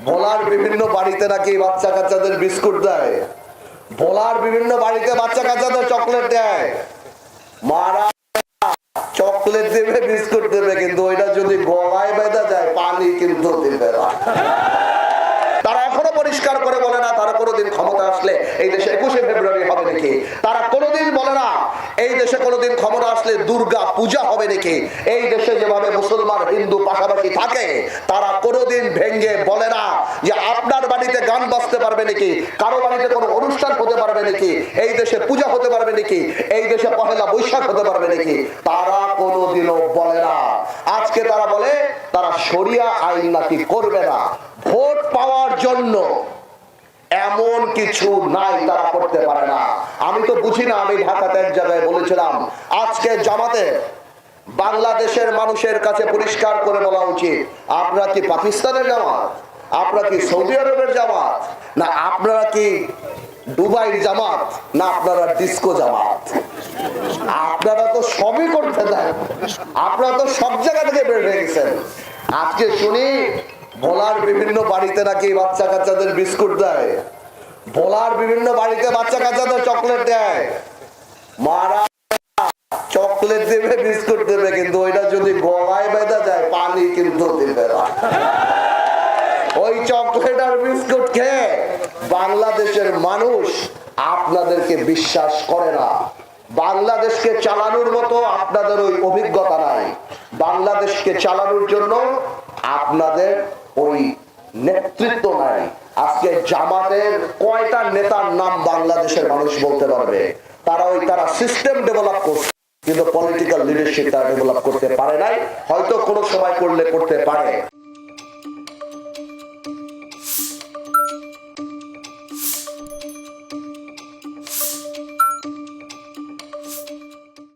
ভোলার বিভিন্ন বাড়িতে নাকি বাচ্চা কাচ্চাদের বিস্কুট দেয়, ভোলার বিভিন্ন বাড়িতে বাচ্চা কাচ্চাদের চকলেট দেয়। মারা চকলেট দেবে, বিস্কুট দেবে, কিন্তু ওইটা যদি গলায় বেঁধে যায় পানি কিন্তু দেবে না। তারা এখনো পরিষ্কার করে বলে না তারা কোনোদিন ক্ষমতা আসলে এই দেশে 21শে ফেব্রুয়ারি হবে নাকি। তারা কোনোদিন বলে না এই দেশে কোনোদিন ক্ষমতা আসলে দুর্গা পূজা হবে নাকি। এই দেশে যেভাবে মুসলমান হিন্দু পাশাপাশি থাকে তারা কোনোদিন ভেঙ্গে বলে না যে আপনার বাড়িতে গান বাজতে পারবে নাকি, কারো বাড়িতে কোনো অনুষ্ঠান হতে পারবে নাকি, এই দেশে পূজা হতে পারবে নাকি, এই দেশে পহেলা বৈশাখ হতে পারবে নাকি। তারা কোনোদিনও বলে না। আজকে তারা বলে তারা শরিয়া আইন নাকি করবে না। ভোট পাওয়ার জন্য এমন কিছু নাই তারা করতে পারে না। আমি তো বুঝি না। আমি ঢাকাতে এক জায়গায় বলেছিলাম আজকে জামাতে বাংলাদেশের মানুষের কাছে পরিষ্কার করে বলা উচিত, আপনারা কি পাকিস্তানের জামাত, আপনারা কি সৌদি আরবের জামাত, না আপনারা কি দুবাইয়ের জামাত, না আপনারা ডিস্কো জামাত। আপনারা তো সবই করতে দেন, আপনারা তো সব জায়গা থেকে বের হয়ে গেছেন। আজকে শুনি ভোলার বিভিন্ন বাড়িতে নাকি বাচ্চা কাচ্চাদের বিস্কুট দেয়, ভোলার বিভিন্ন বাড়িতে বাচ্চা কাচ্চাদের চকলেট দেয়। মারা চকলেট দেবে, বিস্কুট দেবে, কিন্তু ওইটা যদি গলায় বেঁধে যায় পানি কিন্তু দেবে না। ওই চকলেট আর বিস্কুট খেয়ে বাংলাদেশের মানুষ আপনাদেরকে বিশ্বাস করে না। বাংলাদেশকে চালানোর মতো আপনাদের ওই অভিজ্ঞতা নাই। বাংলাদেশকে চালানোর জন্য আপনাদের ওই নেতৃত্ব নাই। আজকে জামাতের কয়টা নেতার নাম বাংলাদেশের মানুষ বলতে পারবে? তারা সিস্টেম ডেভেলপ করছে, কিন্তু পলিটিক্যাল লিডারশিপ তারা ডেভেলপ করতে পারে নাই। হয়তো কোনো সময় করলে করতে পারে।